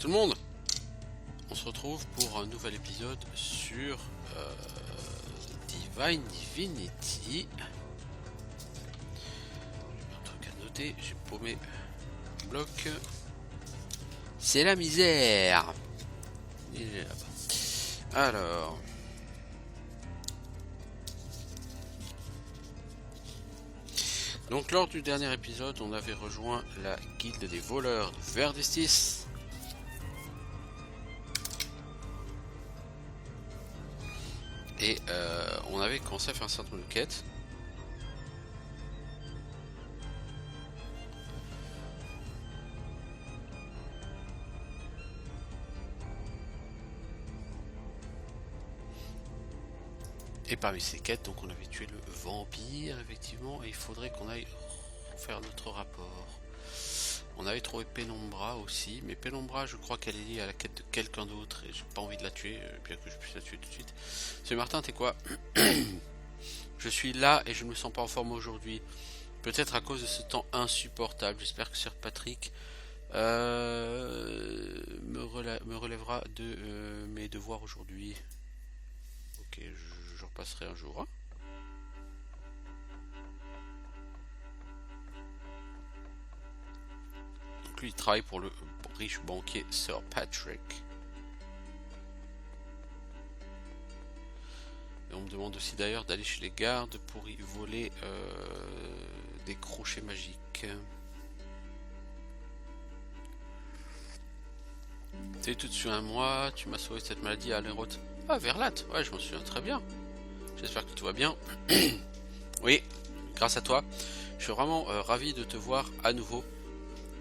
tout le monde, on se retrouve pour un nouvel épisode sur Divine Divinity. J'ai un truc à noter, j'ai paumé le bloc. C'est la misère. Il est là-bas. Alors. Donc lors du dernier épisode, on avait rejoint la guilde des voleurs de Verdestis. Et on avait commencé à faire un certain nombre de quêtes. Et parmi ces quêtes, donc on avait tué le vampire, effectivement, et il faudrait qu'on aille faire notre rapport. On avait trouvé Pénombra aussi, mais Pénombra, je crois qu'elle est liée à la quête de quelqu'un d'autre, et j'ai pas envie de la tuer, bien que je puisse la tuer tout de suite. Monsieur Martin, t'es quoi? Je suis là et je ne me sens pas en forme aujourd'hui. Peut-être à cause de ce temps insupportable. J'espère que Sir Patrick me relèvera de mes devoirs aujourd'hui. Ok, je repasserai un jour. Hein. Donc lui, il travaille pour le riche banquier Sir Patrick. Et on me demande aussi d'ailleurs d'aller chez les gardes pour y voler des crochets magiques. Salut tout de suite à moi, tu m'as sauvé de cette maladie à l'Hérote. Ah, Verlat, ouais, je m'en souviens très bien. J'espère que tout va bien. Oui, grâce à toi. Je suis vraiment ravi de te voir à nouveau.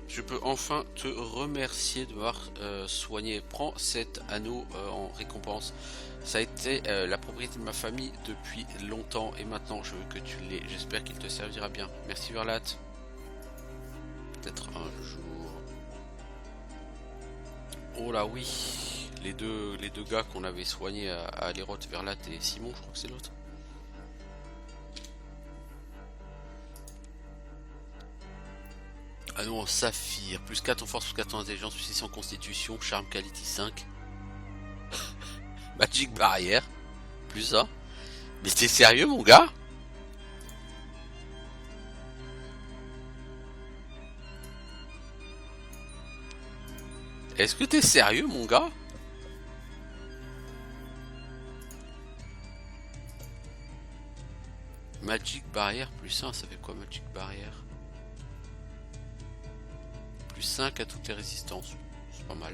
Je peux enfin te remercier de m'avoir soigné. Prends cet anneau en récompense. Ça a été la propriété de ma famille depuis longtemps et maintenant je veux que tu l'aies. J'espère qu'il te servira bien. Merci Verlat. Peut-être un jour. Oh là oui, les deux gars qu'on avait soignés à l'Hérote, Verlat et Simon, je crois que c'est l'autre. Ah non, saphir, plus 4 en force, plus 4 en intelligence, plus 6 en constitution, charme quality 5. Magic barrière, plus ça. Mais t'es sérieux mon gars? Est-ce que t'es sérieux mon gars? Magic barrière plus 1, ça fait quoi Magic barrière? Plus 5 à toutes les résistances, c'est pas mal.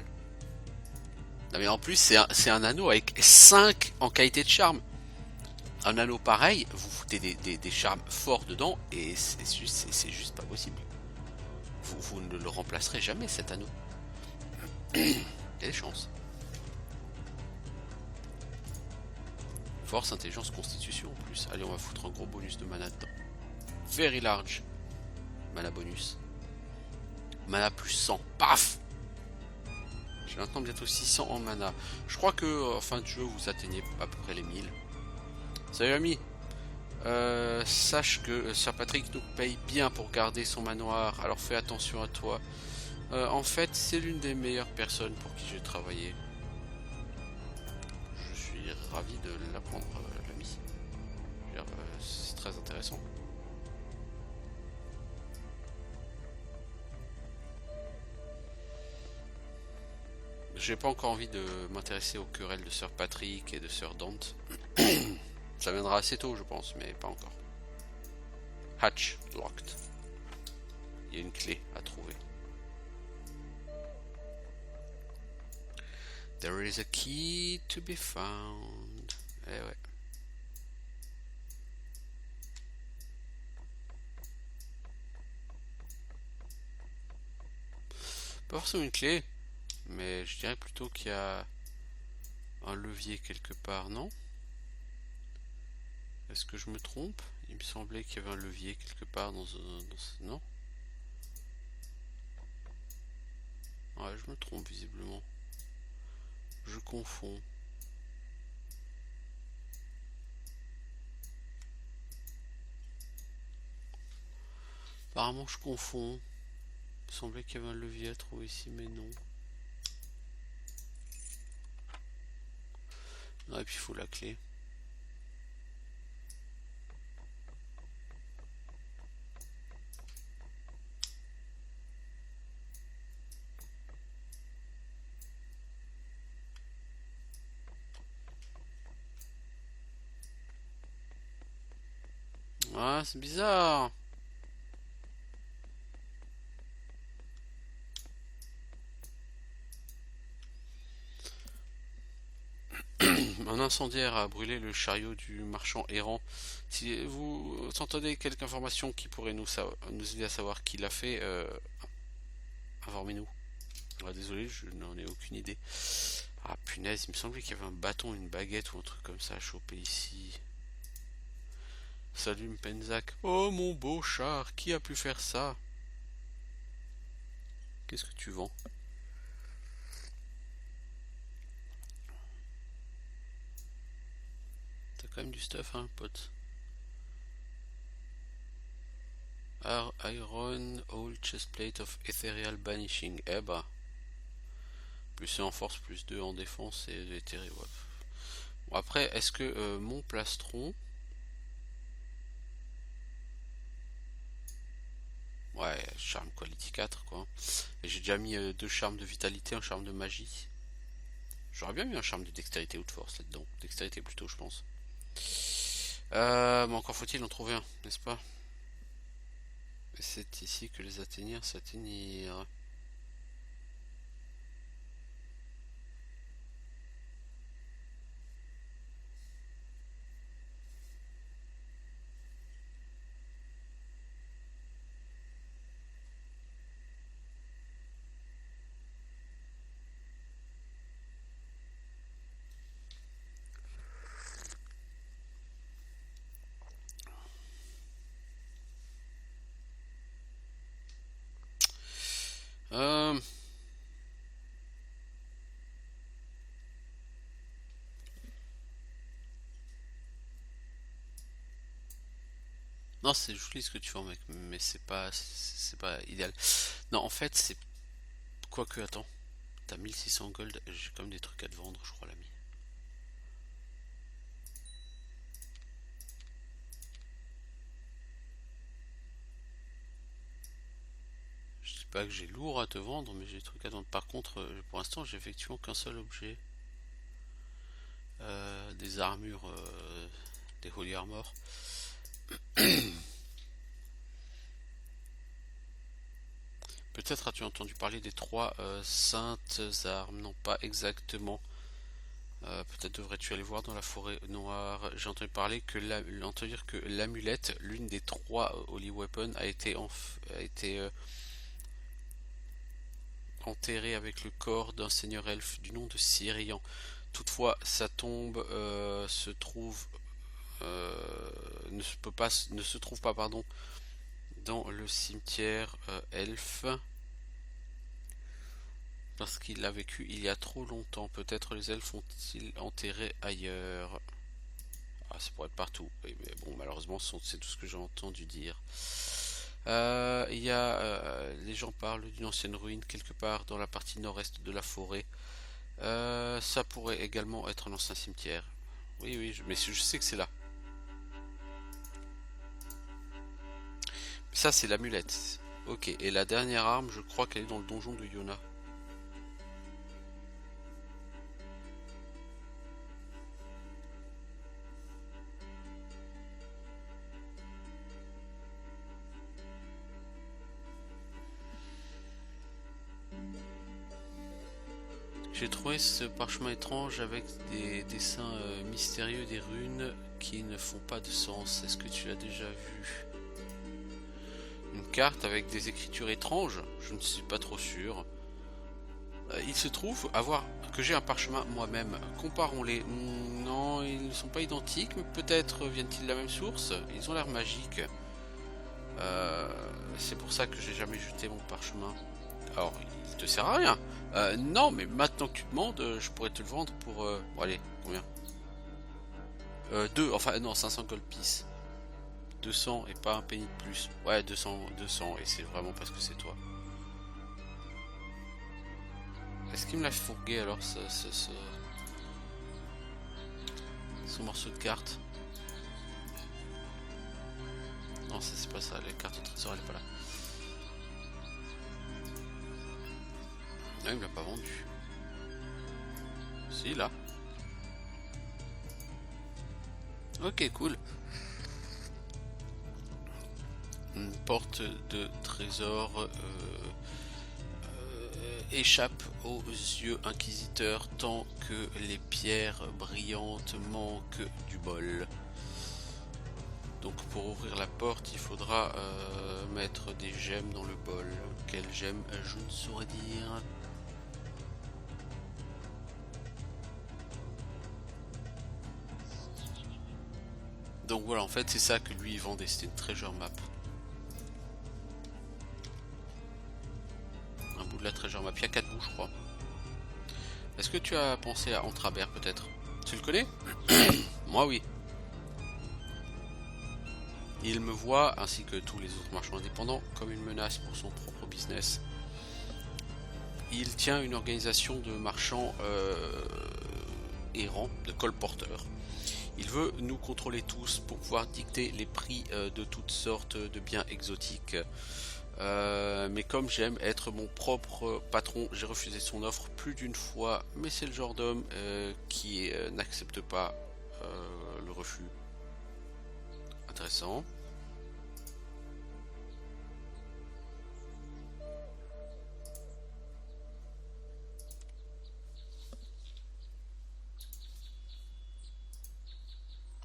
Non mais en plus c'est un anneau avec 5 en qualité de charme. Un anneau pareil, vous foutez des charmes forts dedans et c'est juste pas possible. Vous ne le remplacerez jamais cet anneau. Il y a des chances. Force, intelligence, constitution en plus. Allez, on va foutre un gros bonus de mana dedans. Very large. Mana bonus. Mana plus 100. Paf! J'ai maintenant bientôt 600 en mana. Je crois que en fin de jeu, vous atteignez à peu près les 1000. Salut ami. Sache que Sir Patrick nous paye bien pour garder son manoir. Alors fais attention à toi. En fait, c'est l'une des meilleures personnes pour qui j'ai travaillé. Je suis ravi de l'apprendre, l'ami. C'est très intéressant. J'ai pas encore envie de m'intéresser aux querelles de Sir Patrick et de Sir Dante. Ça viendra assez tôt, je pense, mais pas encore. Hatch locked. Il y a une clé à trouver. There is a key to be found. Eh ouais. Pas forcément une clé, mais je dirais plutôt qu'il y a un levier quelque part, non? Est-ce que je me trompe? Il me semblait qu'il y avait un levier quelque part dans ce... Non? Ouais, je me trompe visiblement. Je confonds. Apparemment je confonds. Il me semblait qu'il y avait un levier à trouver ici, mais non. Ah, et puis il faut la clé. Ah, c'est bizarre. Un incendiaire a brûlé le chariot du marchand errant. Si vous entendez quelque information qui pourrait nous aider à savoir qui l'a fait, informez-nous. Ah, désolé, je n'en ai aucune idée. Ah punaise, il me semblait qu'il y avait un bâton, une baguette ou un truc comme ça à choper ici. Salut Mpenzac. Oh mon beau char, qui a pu faire ça? Qu'est-ce que tu vends? T'as quand même du stuff, hein, pote. Iron Old Chestplate of Ethereal Banishing. Eh bah. Plus 1 en force, plus 2 en défense et éthéré. Ouais. Bon, après, est-ce que mon plastron. Ouais, charme quality 4 quoi. Et j'ai déjà mis 2 charmes de vitalité, un charme de magie. J'aurais bien mis un charme de dextérité ou de force là-dedans. Dextérité plutôt, je pense. Mais encore faut-il en trouver un, n'est-ce pas? Et c'est ici que les Athéniens s'atteignirent. Euh... Non, c'est joli ce que tu fais, mec, mais c'est pas idéal. Non, en fait, c'est quoique attends, t'as 1600 gold, j'ai quand même des trucs à te vendre, je crois, l'ami. Je dis pas que j'ai lourd à te vendre, mais j'ai des trucs à te vendre. Par contre, pour l'instant, j'ai effectivement qu'un seul objet. Des armures, des Holy Armor. Peut-être as-tu entendu parler des 3 saintes armes. Non, pas exactement. Peut-être devrais-tu aller voir dans la forêt noire. J'ai entendu parler que entendu dire que l'amulette, l'une des 3 Holy Weapons, a été enterrée avec le corps d'un seigneur elfe du nom de Cyrian. Toutefois, sa tombe se trouve ne se trouve pas, pardon, dans le cimetière elfe parce qu'il a vécu il y a trop longtemps. Peut-être les elfes ont-ils enterré ailleurs. Ah, ça pourrait être partout. Oui, mais bon, malheureusement, c'est tout ce que j'ai entendu dire. Les gens parlent d'une ancienne ruine quelque part dans la partie nord-est de la forêt. Ça pourrait également être un ancien cimetière. Oui, oui, mais je sais que c'est là. Ça, c'est l'amulette. Ok, et la dernière arme, je crois qu'elle est dans le donjon de Yona. J'ai trouvé ce parchemin étrange avec des dessins mystérieux, des runes qui ne font pas de sens. Est-ce que tu l'as déjà vu? Une carte avec des écritures étranges? Je ne suis pas trop sûr. Il se trouve avoir que j'ai un parchemin moi-même. Comparons-les. Non, ils ne sont pas identiques, mais peut-être viennent-ils de la même source. Ils ont l'air magiques. Euh, c'est pour ça que j'ai jamais jeté mon parchemin. Alors, il te sert à rien. Non, mais maintenant que tu demandes, je pourrais te le vendre pour... Bon, allez, combien? 2, enfin non, 500 gold piece. 200 et pas un penny de plus. Ouais, 200, 200, et c'est vraiment parce que c'est toi. Est-ce qu'il me l'a fourgué alors son morceau de carte. Non, c'est pas ça, la carte au trésor elle est pas là. Ah, il me l'a pas vendu. Si, là. Ok, cool. Une porte de trésor échappe aux yeux inquisiteurs tant que les pierres brillantes manquent du bol. Donc pour ouvrir la porte, il faudra mettre des gemmes dans le bol. Quelles gemmes, je ne saurais dire. Donc voilà, en fait c'est ça que lui il vendait, c'était une treasure map. Un bout de la treasure map, il y a 4 bouts je crois. Est-ce que tu as pensé à Entrabert peut-être? Tu le connais? Moi oui. Il me voit, ainsi que tous les autres marchands indépendants, comme une menace pour son propre business. Il tient une organisation de marchands errants, de colporteurs. Il veut nous contrôler tous pour pouvoir dicter les prix de toutes sortes de biens exotiques. Mais comme j'aime être mon propre patron, j'ai refusé son offre plus d'une fois. Mais c'est le genre d'homme qui n'accepte pas le refus. Intéressant.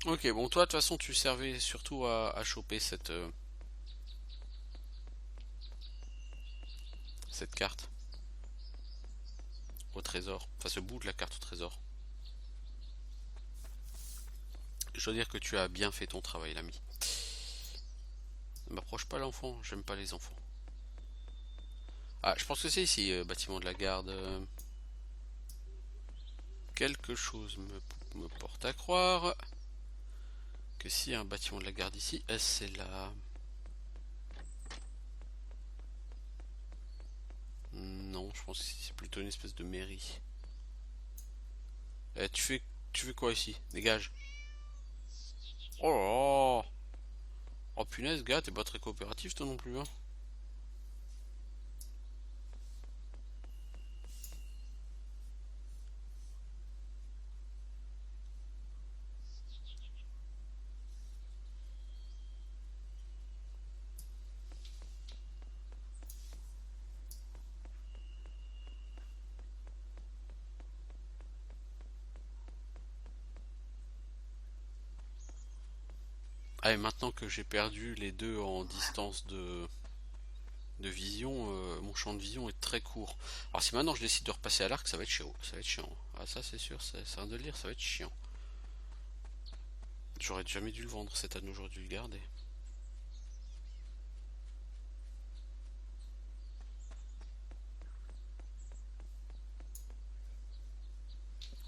Ok, bon toi de toute façon tu servais surtout à choper cette carte au trésor. Enfin ce bout de la carte au trésor. Je dois dire que tu as bien fait ton travail l'ami. Ne m'approche pas l'enfant, j'aime pas les enfants. Ah, je pense que c'est ici, bâtiment de la garde. Quelque chose me porte à croire que si y a un bâtiment de la garde ici, c'est là. Non, je pense que c'est plutôt une espèce de mairie. Tu fais quoi ici? Dégage. Oh là là. Oh punaise, gars, t'es pas très coopératif toi non plus, hein. Ah, et maintenant que j'ai perdu les deux en distance de vision, mon champ de vision est très court. Alors si maintenant je décide de repasser à l'arc, ça va être chiant. Ça va être chiant. Ah ça c'est sûr, c'est un délire, ça va être chiant. J'aurais jamais dû le vendre cet anneau, j'aurais dû le garder.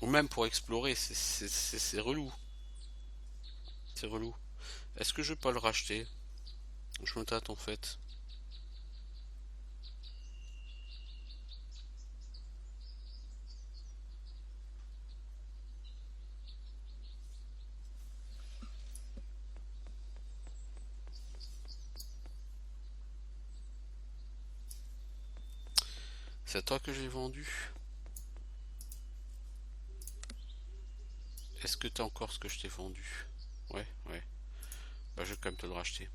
Ou même pour explorer, c'est relou. C'est relou. Est-ce que je peux le racheter? Je me tâte en fait. C'est à toi que j'ai vendu. Est-ce que t'as encore ce que je t'ai vendu? Ouais, ouais. Bah je vais quand même te le racheter.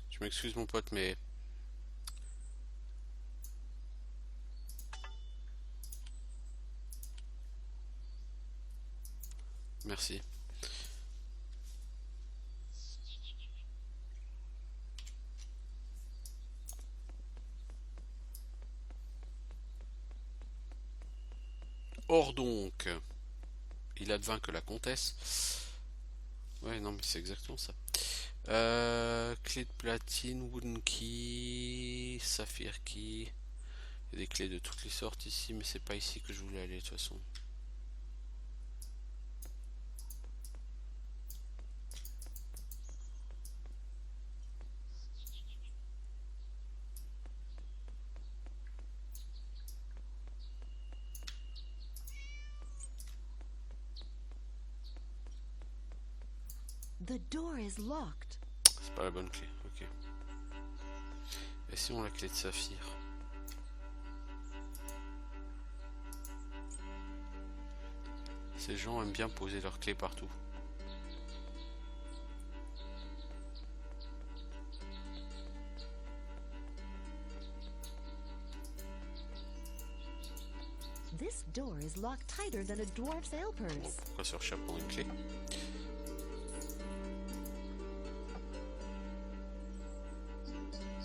Tu m'excuses mon pote, mais... Merci. Or donc, il advint que la comtesse... Ouais, non mais c'est exactement ça. Clé de platine, wooden key, saphir key. Il y a des clés de toutes les sortes ici, mais c'est pas ici que je voulais aller de toute façon. The door is locked. C'est pas la bonne clé, ok. Et si on la clé de saphir? Ces gens aiment bien poser leurs clés partout. This door is locked tighter than a dwarf's ale Bon, purse. pourquoi se recherche pour une clé?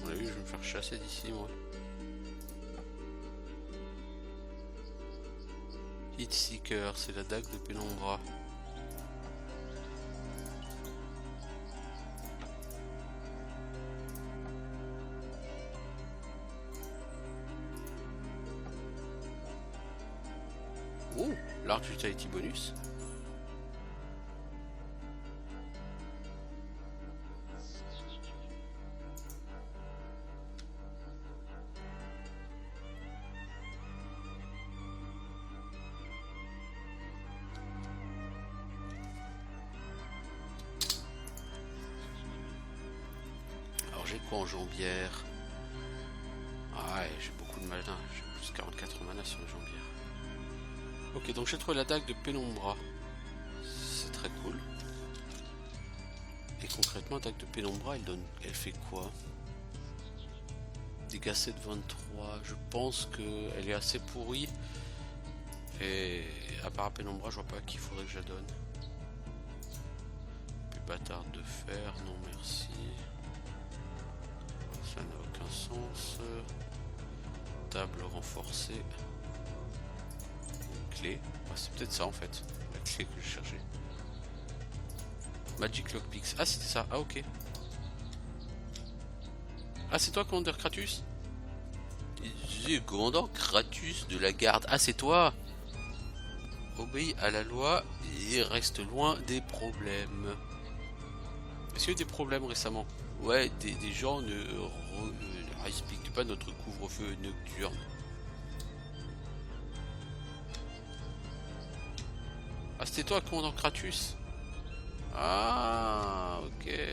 On a vu, je vais me faire chasser d'ici, moi. Heatseeker, c'est la dague de Pénombra. Oh, large utility bonus. Alors j'ai quoi en jambière? Ah ouais, j'ai beaucoup de mana, j'ai plus 44 mana sur la jambière. Ok, donc j'ai trouvé la dague de Pénombra. C'est très cool. Et concrètement, la dague de Pénombra, elle fait quoi? Dégâts 7, 23. Je pense qu'elle est assez pourrie. Et à part à Pénombra, je vois pas à qui il faudrait que je la donne. Puis bâtard de fer, non merci. Ça n'a aucun sens. Table renforcée. Clé. Ah, c'est peut-être ça en fait. La clé que je cherchais. Magic Lockpicks. Ah, c'était ça. Ah, ok. Ah, c'est toi, Commander Kratus? C'est Commandant Kratus de la garde. Ah, c'est toi. Obéis à la loi et reste loin des problèmes. Est-ce qu'il y a eu des problèmes récemment? Ouais, des gens ne respectent pas notre couvre-feu nocturne. Ah, c'était toi, Commandant Kratus? Ah, ok. Ouais,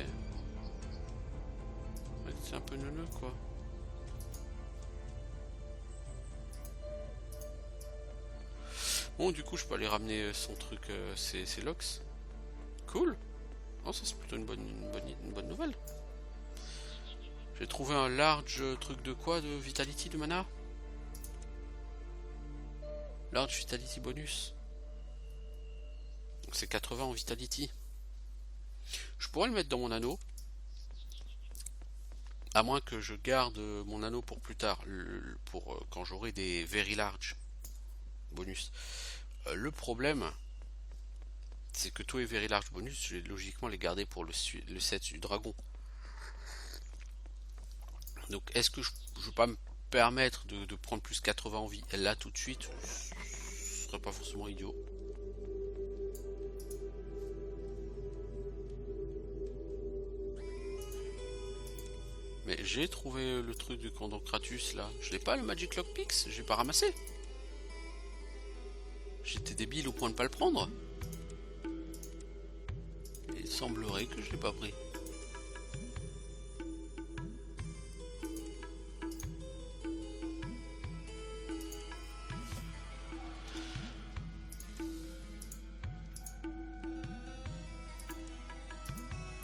c'est un peu neuneux, quoi. Bon, du coup, je peux aller ramener son truc, c'est Lox. Cool. Oh, ça, c'est plutôt une bonne nouvelle. J'ai trouvé un large truc de quoi? De Vitality, de mana? Large Vitality bonus. Donc c'est 80 en Vitality. Je pourrais le mettre dans mon anneau. À moins que je garde mon anneau pour plus tard. Pour quand j'aurai des Very Large bonus. Le problème, c'est que tous les Very Large bonus, je vais logiquement les garder pour le set du dragon. Donc est-ce que je ne vais pas me permettre de prendre plus 80 en vie là tout de suite? Ce serait pas forcément idiot. Mais j'ai trouvé le truc du Commandant Kratus là. Je l'ai pas, le Magic Lockpicks? J'ai pas ramassé. J'étais débile au point de pas le prendre. Et il semblerait que je l'ai pas pris.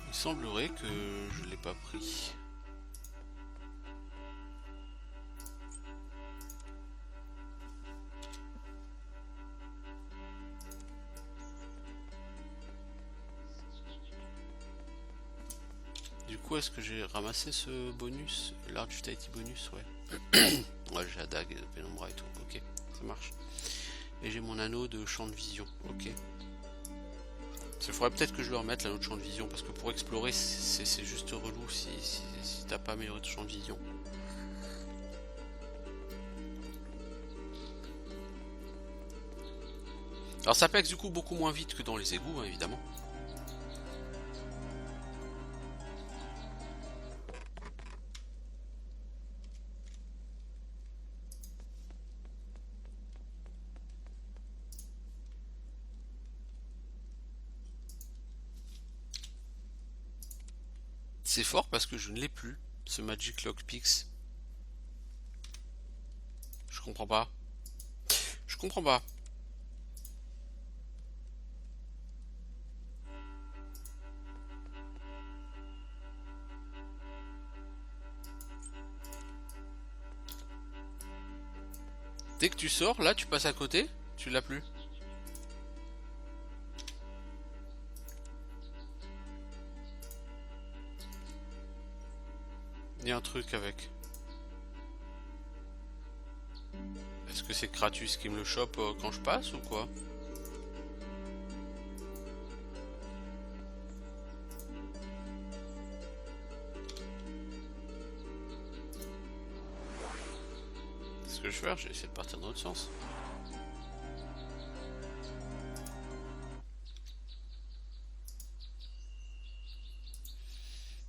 Il semblerait que je l'ai pas pris. Du coup, est-ce que j'ai ramassé ce bonus? Large Utility bonus, ouais. Ouais, j'ai la dague de Pénombra et tout. Ok, ça marche. Et j'ai mon anneau de champ de vision. Ok. Il faudrait peut-être que je le remette l'anneau de champ de vision, parce que pour explorer, c'est juste relou si t'as pas amélioré ton champ de vision. Alors ça pèse du coup beaucoup moins vite que dans les égouts, hein, évidemment. C'est fort parce que je ne l'ai plus, ce Magic Lockpicks. Je comprends pas. Je comprends pas. Dès que tu sors, là, tu passes à côté, tu l'as plus. Il y a un truc avec. Est-ce que c'est Kratus qui me le chope quand je passe ou quoi? Ce que je vais faire, je vais essayer de partir dans l'autre sens.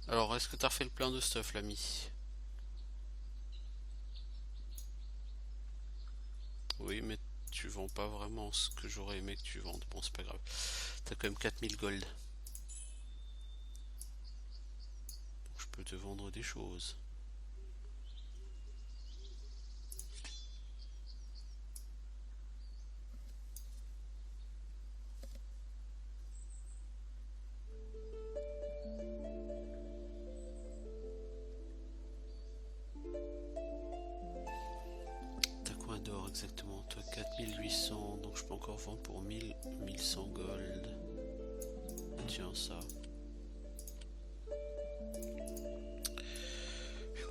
Alors, est-ce que t'as refait le plein de stuff, l'ami? Oui, mais tu vends pas vraiment ce que j'aurais aimé que tu vendes. Bon, c'est pas grave. T'as quand même 4000 gold. Donc, je peux te vendre des choses. T'as combien d'or exactement? Toi, 4800. Donc, je peux encore vendre pour 1100 gold. Tiens, ça.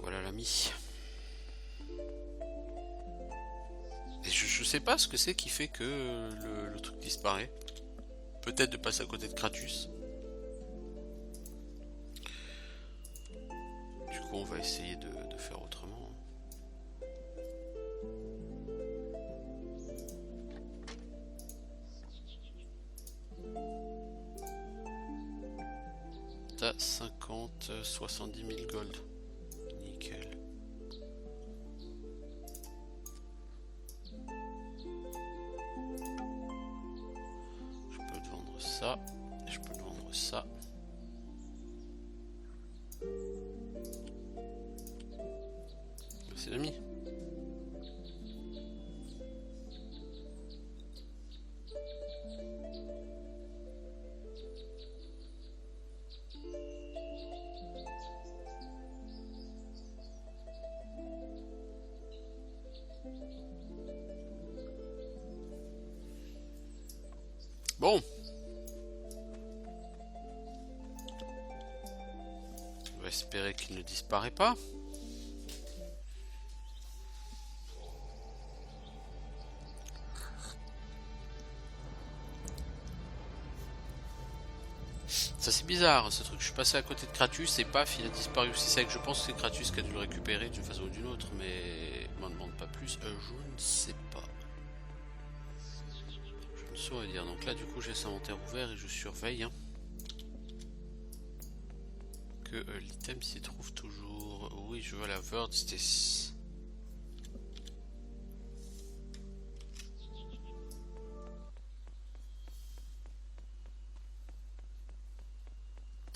Voilà l'ami. Et je sais pas ce que c'est qui fait que le truc disparaît. Peut-être de passer à côté de Kratus. Du coup, on va essayer de faire autrement. T'as 70 000 gold. Nickel. Je peux te vendre ça. Je peux te vendre ça. Merci l'ami. Bon. On va espérer qu'il ne disparaît pas. Ça c'est bizarre, ce truc, je suis passé à côté de Kratus et paf, il a disparu aussi. C'est vrai que je pense que c'est Kratus qui a dû le récupérer d'une façon ou d'une autre, mais m'en demande pas plus, je ne sais pas. Je ne saurais dire, donc là du coup j'ai cet inventaire ouvert et je surveille que l'item s'y trouve toujours. Oui, je vois la Word, c'était... C'est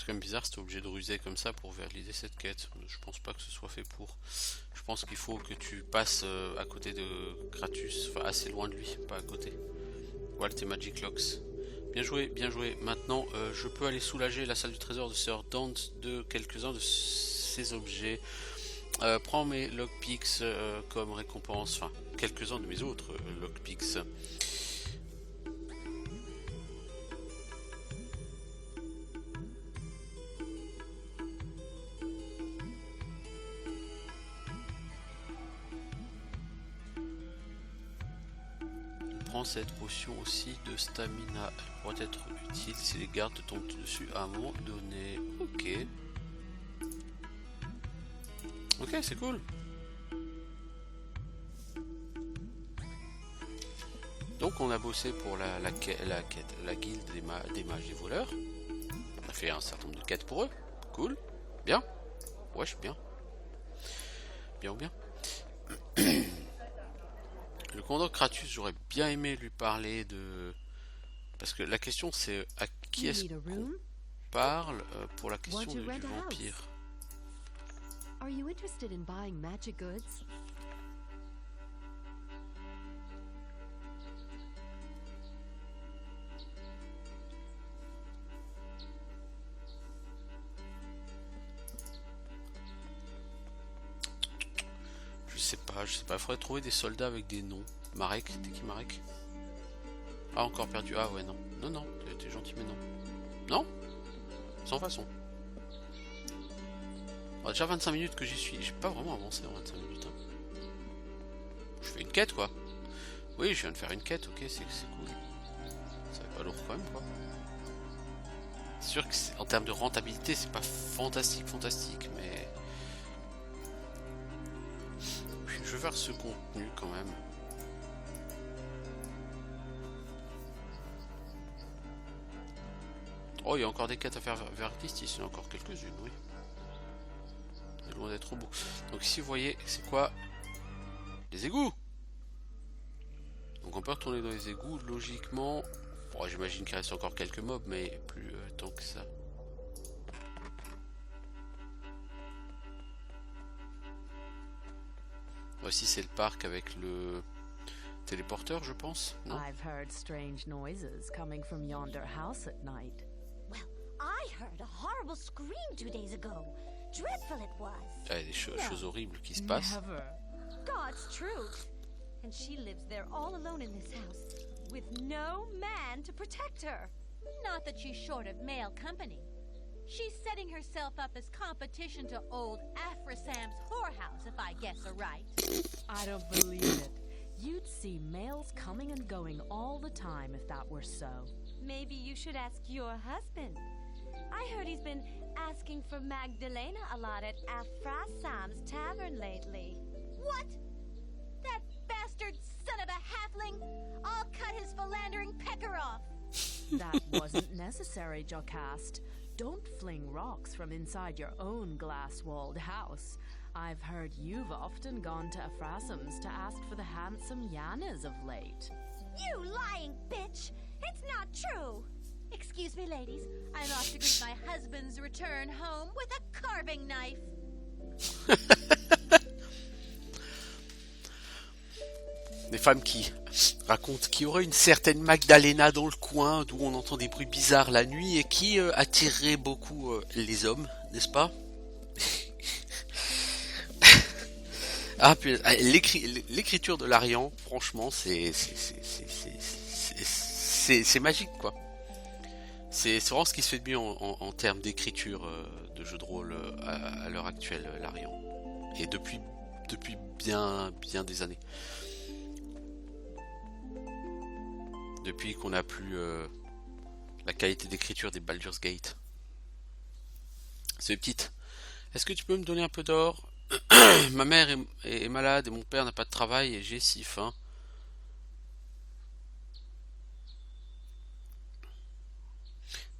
quand même bizarre, c'était obligé de ruser comme ça pour valider cette quête. Je pense pas que ce soit fait pour. Je pense qu'il faut que tu passes à côté de Kratus, enfin assez loin de lui, pas à côté. Voilà tes Magic Locks. Bien joué, bien joué. Maintenant, je peux aller soulager la salle du trésor de Sir Dante de quelques-uns de ses objets. Prends mes lockpicks comme récompense, enfin quelques-uns de mes autres lockpicks. Prends cette potion aussi de stamina, elle pourrait être utile si les gardes tombent dessus à un moment donné. Ok. Ok, c'est cool. Donc on a bossé pour la guilde des mages et voleurs. On a fait un certain nombre de quêtes pour eux. Cool. Bien. Wesh, bien. Bien ou bien. Le commandant Kratus, j'aurais bien aimé lui parler de... Parce que la question c'est à qui est-ce qu'on... parle pour la question Want to du rent a house? vampire. Are you interested in buying magic goods? Je sais pas, il faudrait trouver des soldats avec des noms. Marek, t'es qui Marek? Ah, encore perdu. Ah ouais, non. Non, t'es gentil, mais non. Non? Sans façon. Oh, déjà 25 minutes que j'y suis. J'ai pas vraiment avancé en 25 minutes. Hein. Je fais une quête, quoi. Oui, je viens de faire une quête, ok, c'est cool. Ça va pas lourd quand même, quoi. C'est sûr que en termes de rentabilité, c'est pas fantastique, mais... Je vais faire ce contenu quand même. Oh, il y a encore des quêtes à faire vers Christ, il y en a encore quelques-unes, oui. C'est loin d'être trop beau. Donc ici, vous voyez, c'est quoi? Les égouts. Donc on peut retourner dans les égouts, logiquement. Bon, j'imagine qu'il reste encore quelques mobs, mais plus tant que ça. Voici, c'est le parc avec le téléporteur, je pense, non? I've heard strange noises coming from yonder house at night. Well, I heard a horrible scream 2 days ago. Dreadful it was. Ah, il y a des choses horribles qui se passent. Never. God's truth. And she lives there all alone in this house, with no man to protect her. Not that she's short of male company. She's setting herself up as competition to old Afrasam's whorehouse, if I guess aright. I don't believe it. You'd see males coming and going all the time if that were so. Maybe you should ask your husband. I heard he's been asking for Magdalena a lot at Afrasam's tavern lately. What? That bastard son of a halfling? I'll cut his philandering pecker off. That wasn't necessary, Jocast. Don't fling rocks from inside your own glass-walled house. I've heard you've often gone to Afrasim's to ask for the handsome Yanas of late. You lying bitch! It's not true! Excuse me, ladies. I'm off to greet my husband's return home with a carving knife. Des femmes qui racontent qu'il y aurait une certaine Magdalena dans le coin, d'où on entend des bruits bizarres la nuit et qui attirerait beaucoup les hommes, n'est-ce pas? Ah, puis l'écriture de l'Arian, franchement, c'est magique, quoi. C'est vraiment ce qui se fait de mieux en termes d'écriture de jeu de rôle à l'heure actuelle, l'Arian. Et depuis bien des années. Depuis qu'on n'a plus la qualité d'écriture des Baldur's Gate. C'est petite. Est-ce que tu peux me donner un peu d'or? Ma mère est malade et mon père n'a pas de travail et j'ai si faim.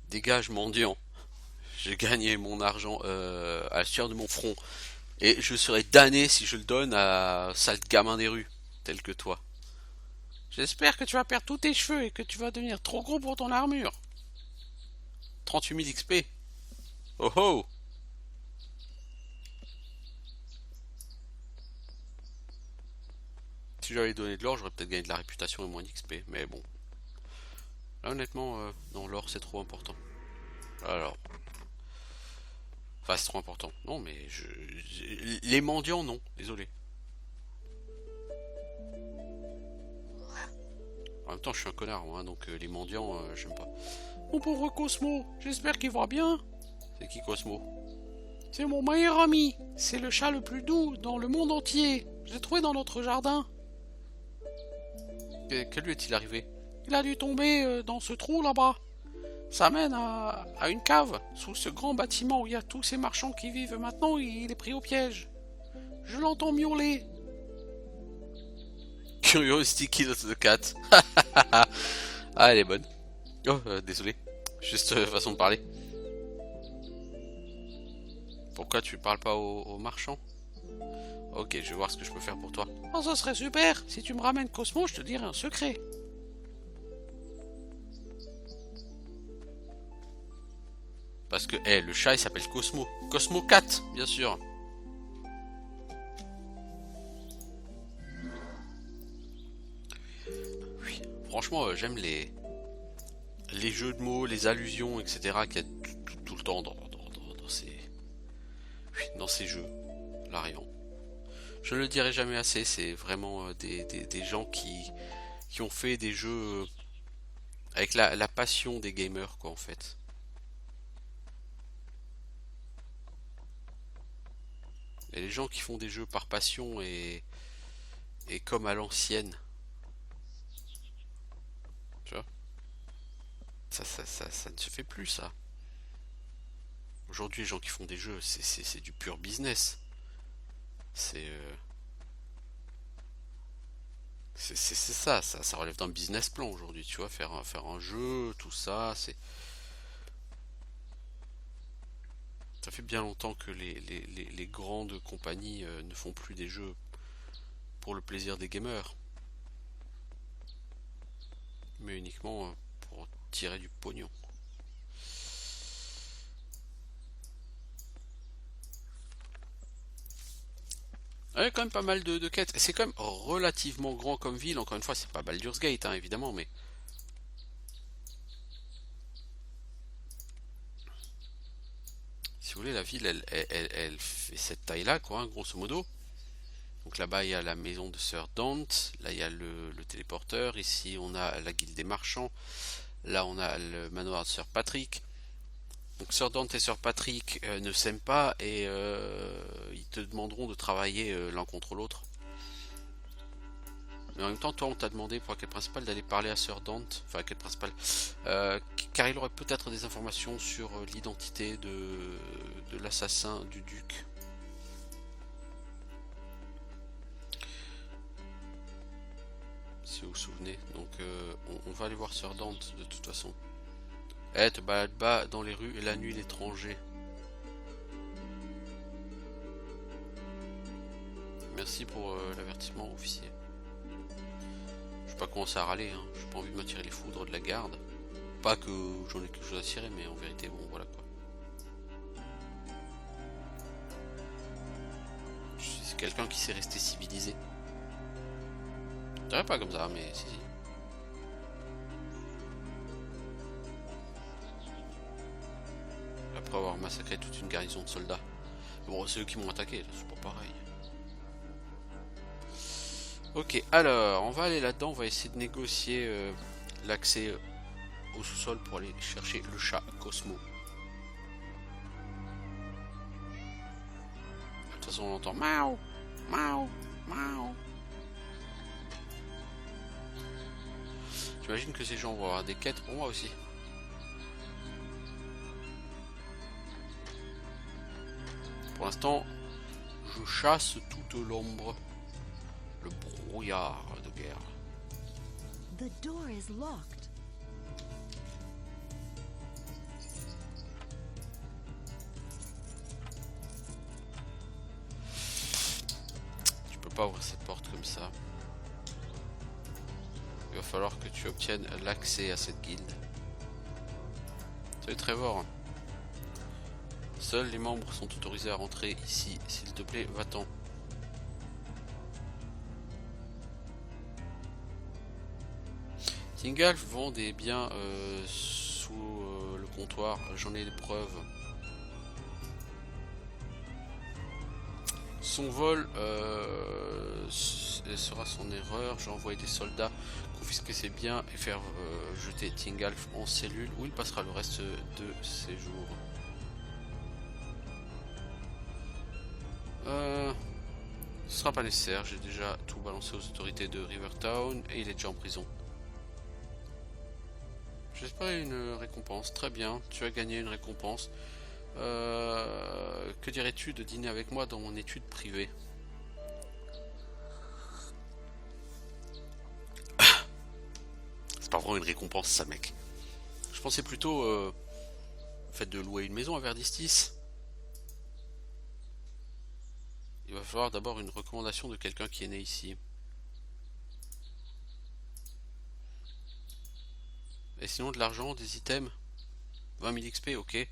Dégage, mendiant. J'ai gagné mon argent à la sueur de mon front. Et je serai damné si je le donne à sale gamin des rues, tel que toi. J'espère que tu vas perdre tous tes cheveux et que tu vas devenir trop gros pour ton armure. 38 000 XP. Oh oh. Si j'avais donné de l'or, j'aurais peut-être gagné de la réputation et moins d'XP. Mais bon. Là, honnêtement, non, l'or, c'est trop important. Alors. Enfin, c'est trop important. Non, mais les mendiants, non. Désolé. En même temps, je suis un connard, moi, donc les mendiants, j'aime pas. Mon pauvre Cosmo, j'espère qu'il va bien. C'est qui Cosmo? C'est mon meilleur ami. C'est le chat le plus doux dans le monde entier. Je l'ai trouvé dans notre jardin. Que lui est-il arrivé? Il a dû tomber dans ce trou là-bas. Ça mène à une cave, sous ce grand bâtiment où il y a tous ces marchands qui vivent. Maintenant, il est pris au piège. Je l'entends miauler. Curiosity kills the cat. Ah, elle est bonne. Oh, désolé. Juste façon de parler. Pourquoi tu parles pas aux marchands? Ok, je vais voir ce que je peux faire pour toi. Oh, ça serait super. Si tu me ramènes Cosmo, je te dirai un secret. Parce que le chat il s'appelle Cosmo. Cosmo Cat, bien sûr. Oui, franchement, j'aime les jeux de mots, les allusions, etc. qu'il y a tout le temps dans ces jeux. Larian. Je ne le dirai jamais assez, c'est vraiment des gens qui ont fait des jeux avec la passion des gamers, quoi, en fait. Et les gens qui font des jeux par passion et comme à l'ancienne, tu vois, ça ne se fait plus, ça. Aujourd'hui, les gens qui font des jeux, c'est du pur business. C'est ça relève d'un business plan aujourd'hui, tu vois, faire un jeu, tout ça, ça fait bien longtemps que les grandes compagnies ne font plus des jeux pour le plaisir des gamers, mais uniquement pour tirer du pognon. Ouais, quand même pas mal de quêtes. C'est quand même relativement grand comme ville. Encore une fois, c'est pas Baldur's Gate, hein, évidemment, mais si vous voulez, la ville, elle fait cette taille-là, quoi, hein, grosso modo. Donc là-bas, il y a la maison de Sir Dante. Là, il y a le téléporteur. Ici, on a la guilde des marchands. Là, on a le manoir de Sir Patrick. Donc Sir Dante et Sir Patrick ne s'aiment pas et ils te demanderont de travailler l'un contre l'autre. Mais en même temps, toi, on t'a demandé pour la quête principale d'aller parler à Sir Dante, enfin la quête principale, car il aurait peut-être des informations sur l'identité de l'assassin du duc. Si vous vous souvenez. Donc on va aller voir Sir Dante de toute façon. Te balade bas dans les rues et la nuit l'étranger. Merci pour l'avertissement, officier. Je vais pas commencer à râler, hein. J'ai pas envie de m'attirer les foudres de la garde. Pas que j'en ai quelque chose à cirer, mais en vérité, bon, voilà quoi. Je suis quelqu'un qui sait rester civilisé. Je dirais pas comme ça, mais si. Après avoir massacré toute une garnison de soldats. Bon, c'est eux qui m'ont attaqué, c'est pas pareil. Ok, alors, on va aller là-dedans, on va essayer de négocier l'accès au sous-sol pour aller chercher le chat Cosmo. De toute façon, on entend miaou, miaou, miaou. J'imagine que ces gens vont avoir des quêtes pour moi aussi. Pour l'instant, je chasse toute l'ombre, le brouillard de guerre. The door is locked. Tu peux pas ouvrir cette porte comme ça. Il va falloir que tu obtiennes l'accès à cette guilde. Salut Trevor. Seuls les membres sont autorisés à rentrer ici. S'il te plaît, va-t'en. Tingalf vend des biens sous le comptoir. J'en ai des preuves. Son vol sera son erreur. J'ai envoyé des soldats confisquer ses biens et faire jeter Tingalf en cellule où il passera le reste de ses jours. Ce sera pas nécessaire, j'ai déjà tout balancé aux autorités de Rivertown et il est déjà en prison. J'espère une récompense, très bien, tu as gagné une récompense. Que dirais-tu de dîner avec moi dans mon étude privée? C'est pas vraiment une récompense ça mec. Je pensais plutôt au fait de louer une maison à Verdistis. Il va falloir d'abord une recommandation de quelqu'un qui est né ici. Et sinon de l'argent, des items. 20 000 XP, ok.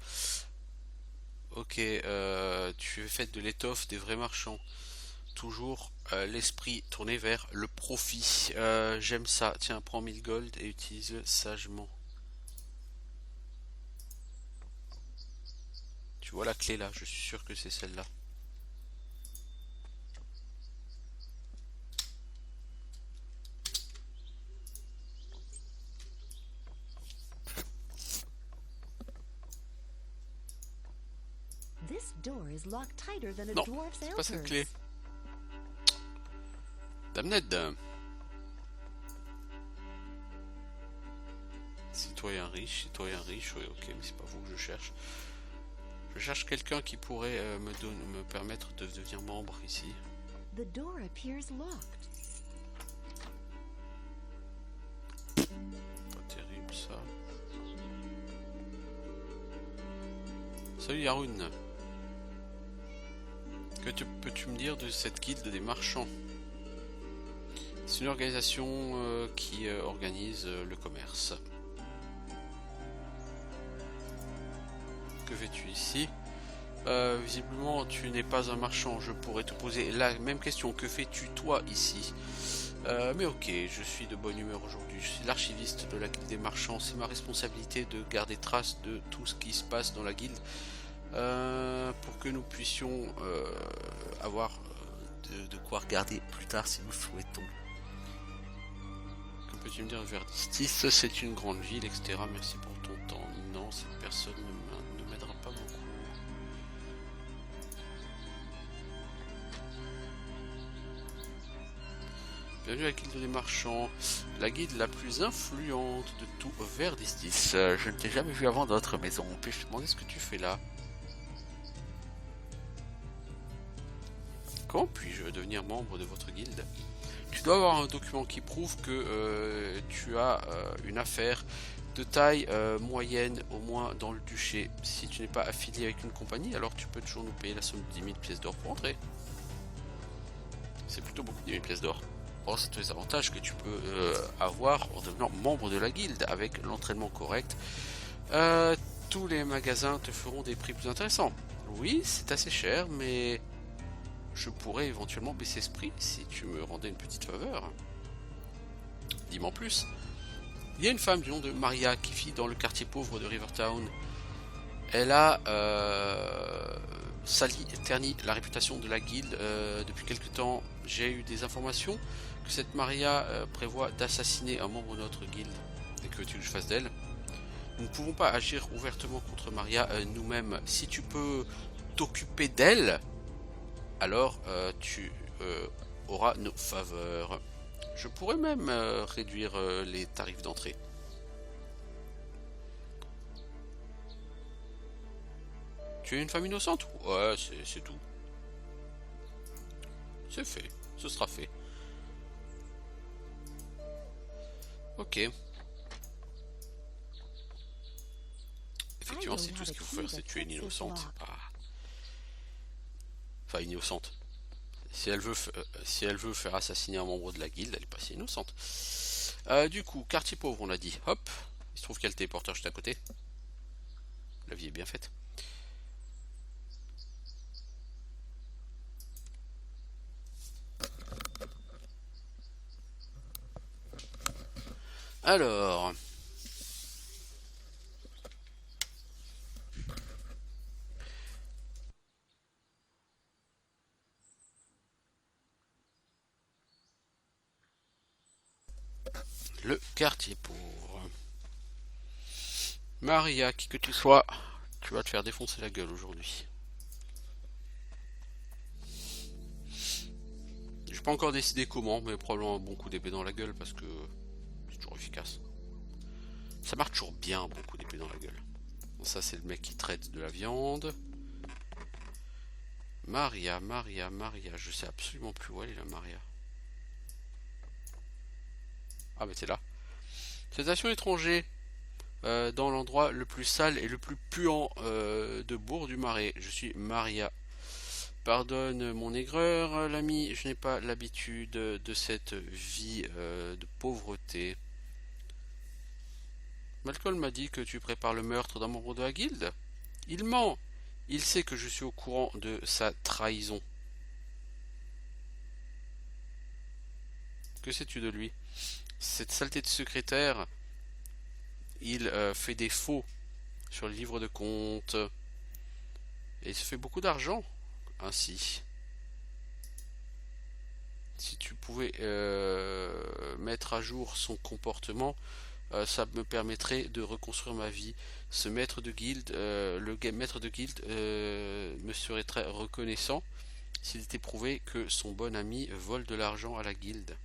Ok, tu es fait de l'étoffe des vrais marchands. Toujours l'esprit tourné vers le profit. J'aime ça. Tiens, prends 1000 gold et utilise-le sagement. Tu vois la clé là, je suis sûr que c'est celle-là. This door is locked tighter than a Non, dwarf's c'est pas cette elders. clé. Damned. Citoyen riche, oui ok, mais c'est pas vous que je cherche. Je cherche quelqu'un qui pourrait me permettre de devenir membre ici. The door appears locked. Pas terrible ça. Salut Yaroun. Que peux-tu me dire de cette guilde des marchands? C'est une organisation qui organise le commerce. Que fais-tu ici? Visiblement tu n'es pas un marchand. Je pourrais te poser la même question. Que fais-tu toi ici? Mais ok, je suis de bonne humeur aujourd'hui. Je suis l'archiviste de la guilde des marchands. C'est ma responsabilité de garder trace de tout ce qui se passe dans la guilde pour que nous puissions avoir de quoi regarder plus tard si nous souhaitons. Que peux-tu me dire de Verdistis? C'est une grande ville, etc. Merci pour ton temps. Non, cette personne ne m'aidera pas beaucoup. Bienvenue à la guilde des marchands, la guilde la plus influente de tout Verdistis. Je ne t'ai jamais vu avant dans notre maison. Puis-je te demander ce que tu fais là? Comment puis-je devenir membre de votre guilde? Tu dois avoir un document qui prouve que tu as une affaire de taille moyenne au moins dans le duché. Si tu n'es pas affilié avec une compagnie, alors tu peux toujours nous payer la somme de 10 000 pièces d'or pour entrer. C'est plutôt beaucoup, 10 000 pièces d'or. Or, c'est tous les avantages que tu peux avoir en devenant membre de la guilde avec l'entraînement correct. Tous les magasins te feront des prix plus intéressants. Oui, c'est assez cher, mais je pourrais éventuellement baisser ce prix si tu me rendais une petite faveur. Dis-moi en plus. Il y a une femme du nom de Maria qui vit dans le quartier pauvre de Rivertown. Elle a sali et terni la réputation de la guilde depuis quelque temps. J'ai eu des informations que cette Maria prévoit d'assassiner un membre de notre guilde. Et que veux-tu que je fasse d'elle? Nous ne pouvons pas agir ouvertement contre Maria nous-mêmes. Si tu peux t'occuper d'elle, alors tu auras nos faveurs. Je pourrais même réduire les tarifs d'entrée. Tu es une femme innocente? Ouais, c'est tout. C'est fait, ce sera fait. Ok. Effectivement, c'est tout ce qu'il faut faire, c'est tuer une innocente. Enfin, innocente. Si elle veut faire assassiner un membre de la guilde, elle est pas si innocente. Du coup, quartier pauvre, on l'a dit. Hop. Il se trouve qu'il y a le téléporteur juste à côté. La vie est bien faite. Alors... le quartier pauvre. Maria, qui que tu sois, tu vas te faire défoncer la gueule aujourd'hui. J'ai pas encore décidé comment, mais probablement un bon coup d'épée dans la gueule parce que c'est toujours efficace. Ça marche toujours bien, un bon coup d'épée dans la gueule. Bon, ça c'est le mec qui traite de la viande. Maria, je sais absolument plus où elle est la Maria. Ah mais t'es là. Station étranger. Dans l'endroit le plus sale et le plus puant de Bourg-du-Marais. Je suis Maria. Pardonne mon aigreur, l'ami, je n'ai pas l'habitude de cette vie de pauvreté. Malcolm m'a dit que tu prépares le meurtre d'un membre de la guilde. Il ment. Il sait que je suis au courant de sa trahison. Que sais-tu de lui? Cette saleté de secrétaire, il fait des faux sur le livre de compte. Et il se fait beaucoup d'argent ainsi. Si tu pouvais mettre à jour son comportement, ça me permettrait de reconstruire ma vie. Ce maître de guilde, maître de guilde me serait très reconnaissant s'il était prouvé que son bon ami vole de l'argent à la guilde.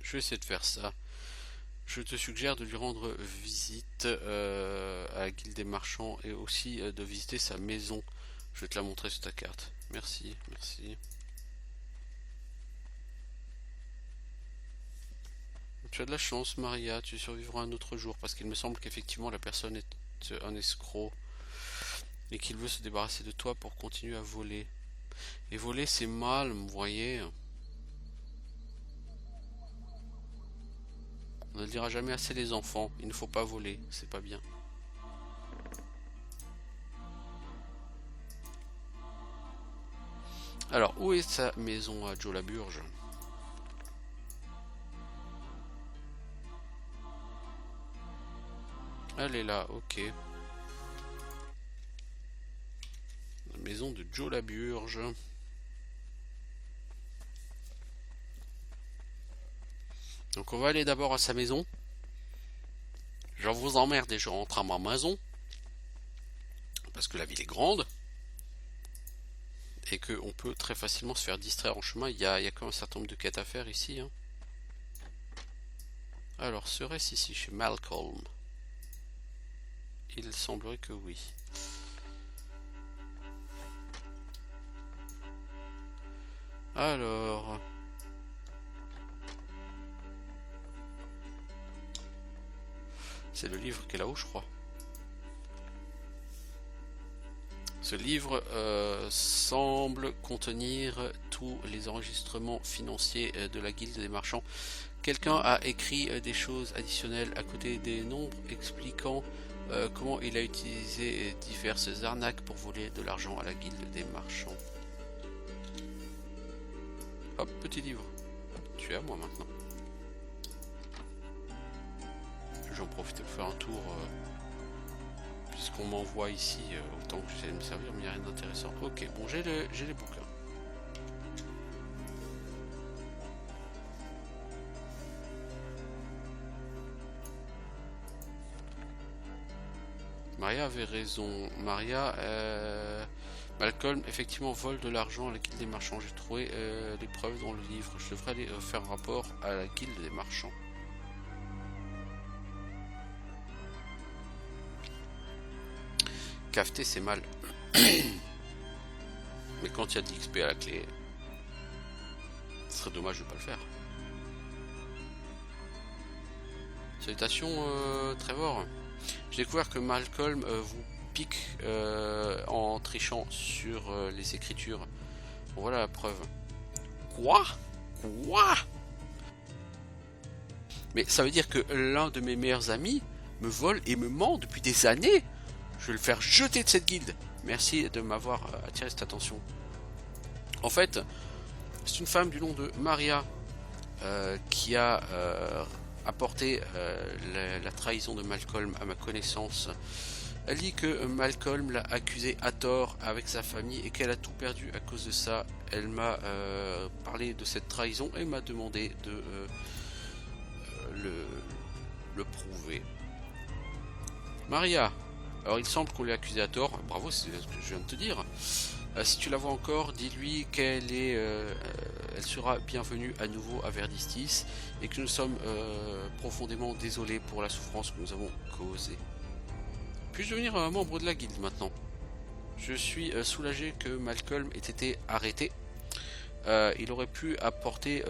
Je vais essayer de faire ça. Je te suggère de lui rendre visite à la guilde des marchands et aussi de visiter sa maison. Je vais te la montrer sur ta carte. Merci, merci. Tu as de la chance, Maria, tu survivras un autre jour, parce qu'il me semble qu'effectivement la personne est un escroc et qu'il veut se débarrasser de toi pour continuer à voler. Et voler, c'est mal, vous voyez. On ne le dira jamais assez les enfants, il ne faut pas voler, c'est pas bien. Alors, où est sa maison à Joe Laburge? Elle est là, ok. La maison de Joe Laburge. Donc on va aller d'abord à sa maison. Je vous emmerde et je rentre à ma maison. Parce que la ville est grande. Et qu'on peut très facilement se faire distraire en chemin. Il y a quand même un certain nombre de quêtes à faire ici. Hein. Alors, serait-ce ici chez Malcolm? Il semblerait que oui. Alors... c'est le livre qui est là-haut, je crois. Ce livre semble contenir tous les enregistrements financiers de la guilde des marchands. Quelqu'un a écrit des choses additionnelles à côté des nombres expliquant comment il a utilisé diverses arnaques pour voler de l'argent à la guilde des marchands. Hop, petit livre. Tu es à moi maintenant. J'en profite pour faire un tour puisqu'on m'envoie ici autant que j'essaie de me servir, mais il n'y a rien d'intéressant. Ok, bon, j'ai les bouquins. Maria avait raison. Maria, Malcolm effectivement vole de l'argent à la guilde des marchands. J'ai trouvé les preuves dans le livre. Je devrais aller faire un rapport à la guilde des marchands. Cafeter c'est mal. Mais quand il y a de l'XP à la clé, ce serait dommage de pas le faire. Salutations Trevor. J'ai découvert que Malcolm vous pique en trichant sur les écritures. Bon, voilà la preuve. Quoi? Mais ça veut dire que l'un de mes meilleurs amis me vole et me ment depuis des années. Je vais le faire jeter de cette guilde. Merci de m'avoir attiré cette attention. En fait, c'est une femme du nom de Maria qui a apporté la trahison de Malcolm à ma connaissance. Elle dit que Malcolm l'a accusé à tort avec sa famille et qu'elle a tout perdu à cause de ça. Elle m'a parlé de cette trahison et m'a demandé de le prouver. Maria, alors il semble qu'on l'ait accusé à tort, bravo, c'est ce que je viens de te dire. Si tu la vois encore, dis-lui qu'elle elle sera bienvenue à nouveau à Verdistis et que nous sommes profondément désolés pour la souffrance que nous avons causée. Puis-je devenir un membre de la guilde maintenant? Je suis soulagé que Malcolm ait été arrêté. Il aurait pu apporter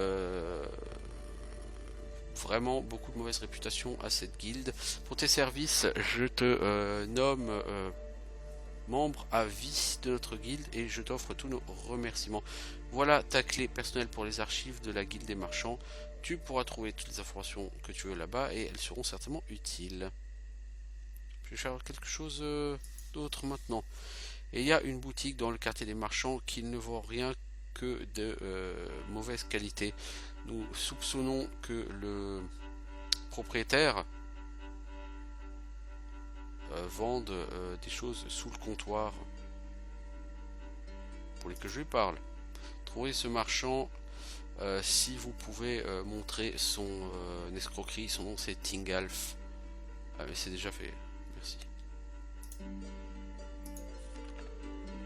vraiment beaucoup de mauvaise réputation à cette guilde. Pour tes services, je te nomme membre à vie de notre guilde et je t'offre tous nos remerciements. Voilà ta clé personnelle pour les archives de la guilde des marchands. Tu pourras trouver toutes les informations que tu veux là-bas et elles seront certainement utiles. Puis-je faire quelque chose d'autre maintenant. Et il y a une boutique dans le quartier des marchands qui ne vend rien que de mauvaise qualité. Nous soupçonnons que le propriétaire vende des choses sous le comptoir pour les que je lui parle. Trouvez ce marchand si vous pouvez montrer son escroquerie. Son nom c'est Tingalf. Ah mais c'est déjà fait, merci.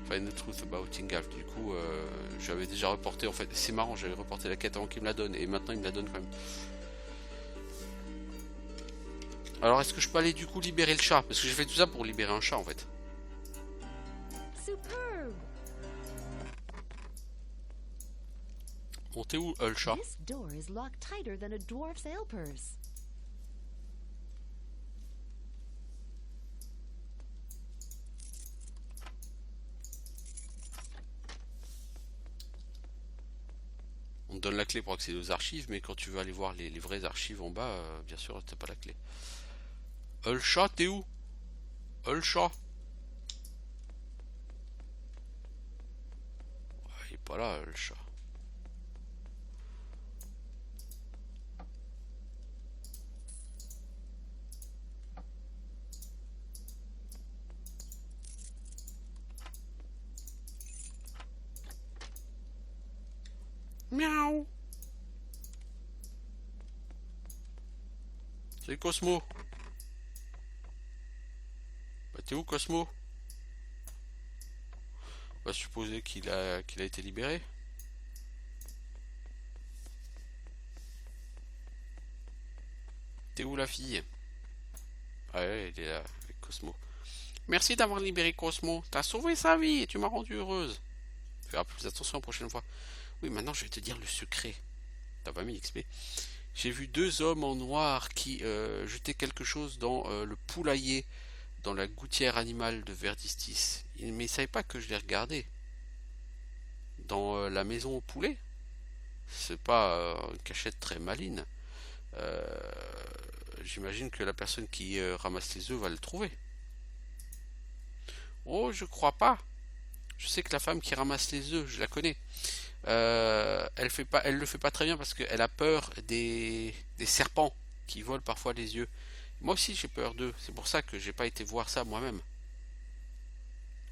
Find the truth about Tingalf. Du coup j'avais déjà reporté, en fait c'est marrant, j'avais reporté la quête avant qu'il me la donne et maintenant il me la donne quand même. Alors est-ce que je peux aller du coup libérer le chat? Parce que j'ai fait tout ça pour libérer un chat en fait. Superb. Bon, t'es où le chat? This door is locked tighter than a dwarf's ale purse. On te donne la clé pour accéder aux archives, mais quand tu veux aller voir les vraies archives en bas, bien sûr, t'as pas la clé. Le chat, t'es où? Le chat? Il est pas là, le chat. Miaou. C'est Cosmo. Bah t'es où Cosmo? On va supposer qu'il a été libéré. T'es où la fille? Ah ouais, il est là avec Cosmo. Merci d'avoir libéré Cosmo. T'as sauvé sa vie et tu m'as rendu heureuse. Faire plus attention la prochaine fois. Oui, maintenant je vais te dire le secret. T'as pas mis XP. J'ai vu deux hommes en noir qui jetaient quelque chose dans le poulailler, dans la gouttière animale de Verdistis. Mais ils ne savaient pas que je les regardais. Dans la maison au poulet. C'est pas une cachette très maligne. J'imagine que la personne qui ramasse les œufs va le trouver. Oh, je crois pas. Je sais que la femme qui ramasse les œufs, je la connais. Elle le fait pas très bien parce qu'elle a peur des serpents qui volent parfois les yeux. Moi aussi j'ai peur d'eux, c'est pour ça que j'ai pas été voir ça moi-même.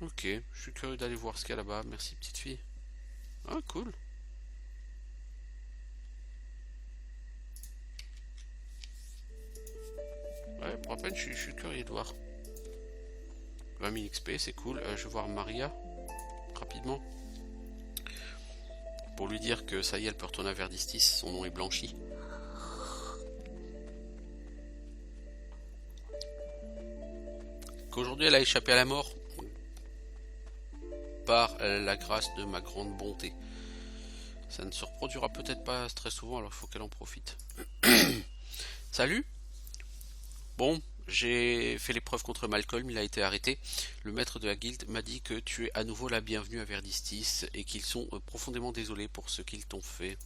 Ok, je suis curieux d'aller voir ce qu'il y a là-bas. Merci petite fille. Ah cool. Ouais, pour la peine je suis curieux de voir. 20 000 XP, c'est cool. Je vais voir Maria rapidement. Pour lui dire que ça y est, elle peut retourner à Verdistis, son nom est blanchi. Qu'aujourd'hui elle a échappé à la mort par la grâce de ma grande bonté. Ça ne se reproduira peut-être pas très souvent, alors il faut qu'elle en profite. Salut. Bon, j'ai fait l'épreuve contre Malcolm, il a été arrêté. Le maître de la guilde m'a dit que tu es à nouveau la bienvenue à Verdistis et qu'ils sont profondément désolés pour ce qu'ils t'ont fait.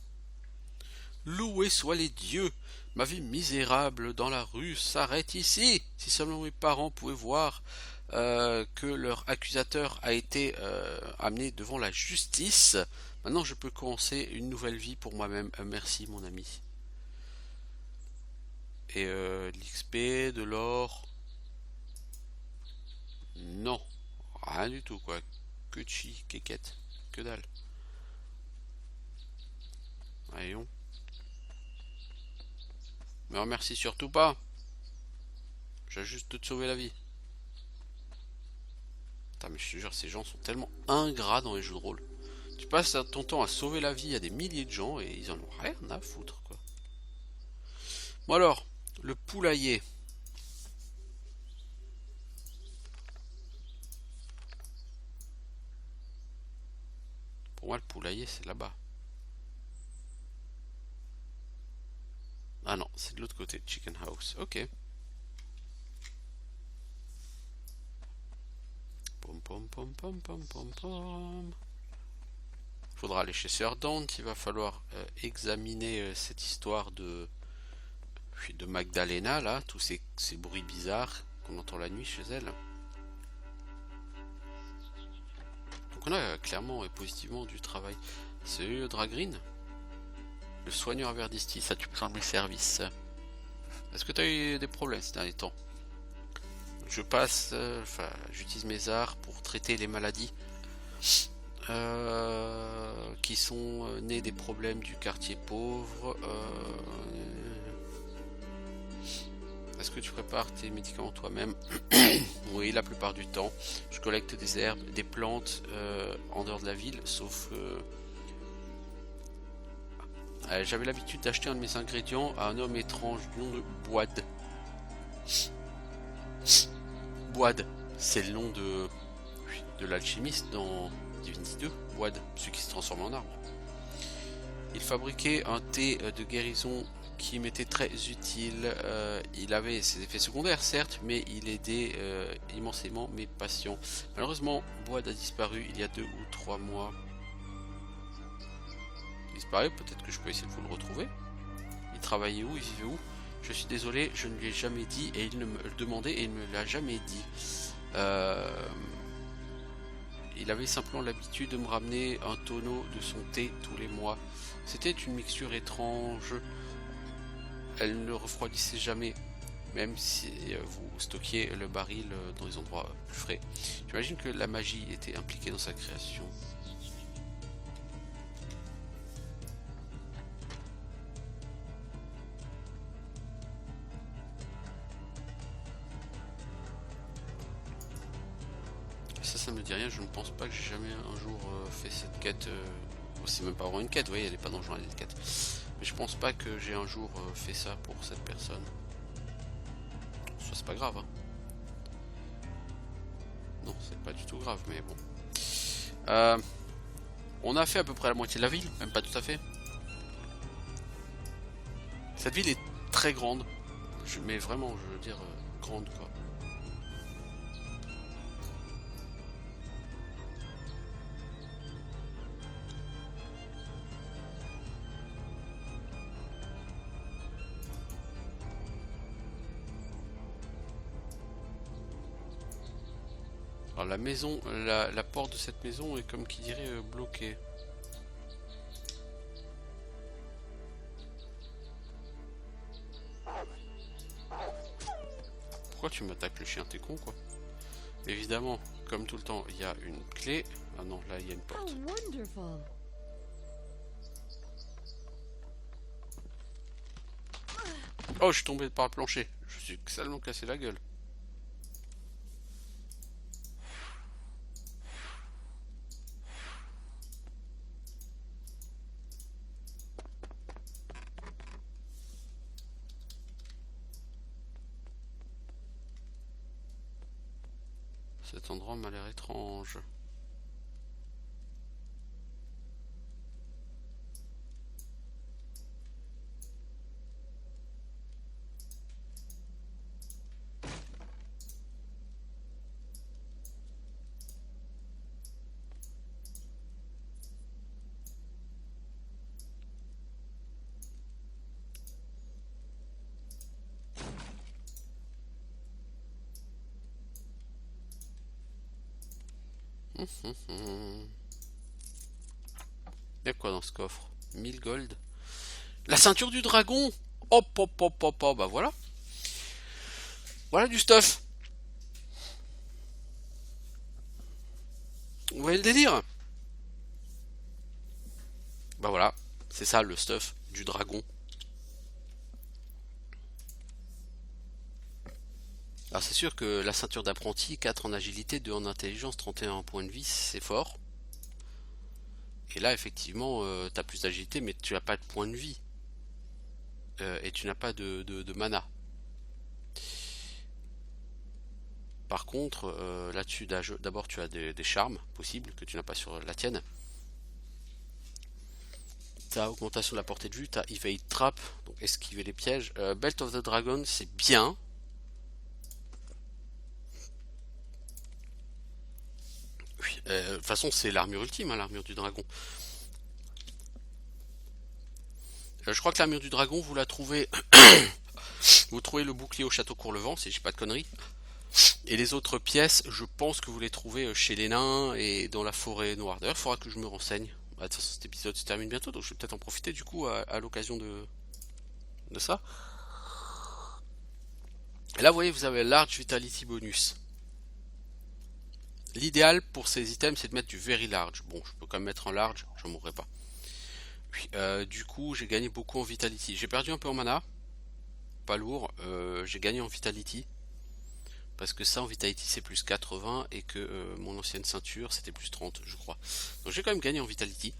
Loués soient les dieux! Ma vie misérable dans la rue s'arrête ici! Si seulement mes parents pouvaient voir que leur accusateur a été amené devant la justice. Maintenant je peux commencer une nouvelle vie pour moi-même. Merci mon ami. Et l'XP, de l'or... Non. Rien du tout quoi. Que chi, quéquette. Que dalle. Voyons. Me remercie surtout pas. J'ai juste de te sauver la vie. Putain mais je te jure, ces gens sont tellement ingrats dans les jeux de rôle. Tu passes ton temps à sauver la vie à des milliers de gens et ils en ont rien à foutre quoi. Bon alors, le poulailler. Pour moi le poulailler c'est là-bas. Ah non, c'est de l'autre côté, Chicken House. Ok. Pom pom pom pom pom pom pom. Faudra aller chez Sir Dante. Il va falloir examiner cette histoire de Magdalena là, tous ces bruits bizarres qu'on entend la nuit chez elle. Donc on a clairement et positivement du travail. C'est Dragreen, le soigneur Verdisti, ça tu prends mes services. Est-ce que tu as eu des problèmes ces derniers temps? Je passe, j'utilise mes arts pour traiter les maladies qui sont nées des problèmes du quartier pauvre. Est-ce que tu prépares tes médicaments toi-même? Oui, la plupart du temps. Je collecte des herbes, des plantes en dehors de la ville, sauf... j'avais l'habitude d'acheter un de mes ingrédients à un homme étrange du nom de Boad. Boad, c'est le nom de l'alchimiste dans Divinity 2. Boad, celui qui se transforme en arbre. Il fabriquait un thé de guérison qui m'était très utile. Il avait ses effets secondaires certes, mais il aidait immensément mes patients. Malheureusement, Boad a disparu il y a 2 ou 3 mois. Il disparaît, peut-être que je peux essayer de vous le retrouver. Il travaillait où? Il vivait où? Je suis désolé, je ne lui ai jamais dit, et il me le demandait et il ne me l'a jamais dit. Il avait simplement l'habitude de me ramener un tonneau de son thé tous les mois. C'était une mixture étrange. Elle ne refroidissait jamais, même si vous stockiez le baril dans des endroits plus frais. J'imagine que la magie était impliquée dans sa création. Ça me dit rien, je ne pense pas que j'ai jamais un jour fait cette quête. C'est même pas vraiment une quête, vous voyez, elle n'est pas dans le journal de quête. Mais je pense pas que j'ai un jour fait ça pour cette personne. Ça, c'est pas grave, hein. Non, c'est pas du tout grave, mais bon. On a fait à peu près la moitié de la ville, même pas tout à fait. Cette ville est très grande. Mais vraiment, je veux dire, grande quoi. Alors la maison, la porte de cette maison est comme qui dirait bloquée. Pourquoi tu m'attaques le chien? T'es con quoi? Évidemment, comme tout le temps, il y a une clé. Ah non, là il y a une porte. Oh, je suis tombé par le plancher. Je suis salement cassé la gueule. Cet endroit m'a l'air étrange. Il y a quoi dans ce coffre? 1000 gold. La ceinture du dragon. Hop hop hop hop hop. Bah voilà. Voilà du stuff. Vous voyez le délire? Bah voilà. C'est ça le stuff du dragon. Alors c'est sûr que la ceinture d'apprenti, 4 en agilité, 2 en intelligence, 31 en point de vie, c'est fort. Et là effectivement tu as plus d'agilité mais tu n'as pas de point de vie. Et tu n'as pas de mana. Par contre là-dessus d'abord tu as des charmes possibles que tu n'as pas sur la tienne. Tu as augmentation de la portée de vue, tu as Evade Trap, donc esquiver les pièges. Belt of the Dragon c'est bien. De toute façon c'est l'armure ultime, hein, l'armure du dragon. Je crois que l'armure du dragon vous la trouvez vous trouvez le bouclier au château Courlevent si j'ai pas de conneries. Et les autres pièces, je pense que vous les trouvez chez les nains et dans la forêt noire. D'ailleurs, il faudra que je me renseigne. Bah, de toute façon, cet épisode se termine bientôt, donc je vais peut-être en profiter du coup à l'occasion de ça. Et là, vous voyez, vous avez Large Vitality Bonus. L'idéal pour ces items, c'est de mettre du Very Large. Bon, je peux quand même mettre en Large, je mourrai pas. Puis, du coup, j'ai gagné beaucoup en Vitality. J'ai perdu un peu en mana, pas lourd. J'ai gagné en Vitality. Parce que ça en Vitality c'est plus 80 et que mon ancienne ceinture c'était plus 30 je crois. Donc j'ai quand même gagné en Vitality.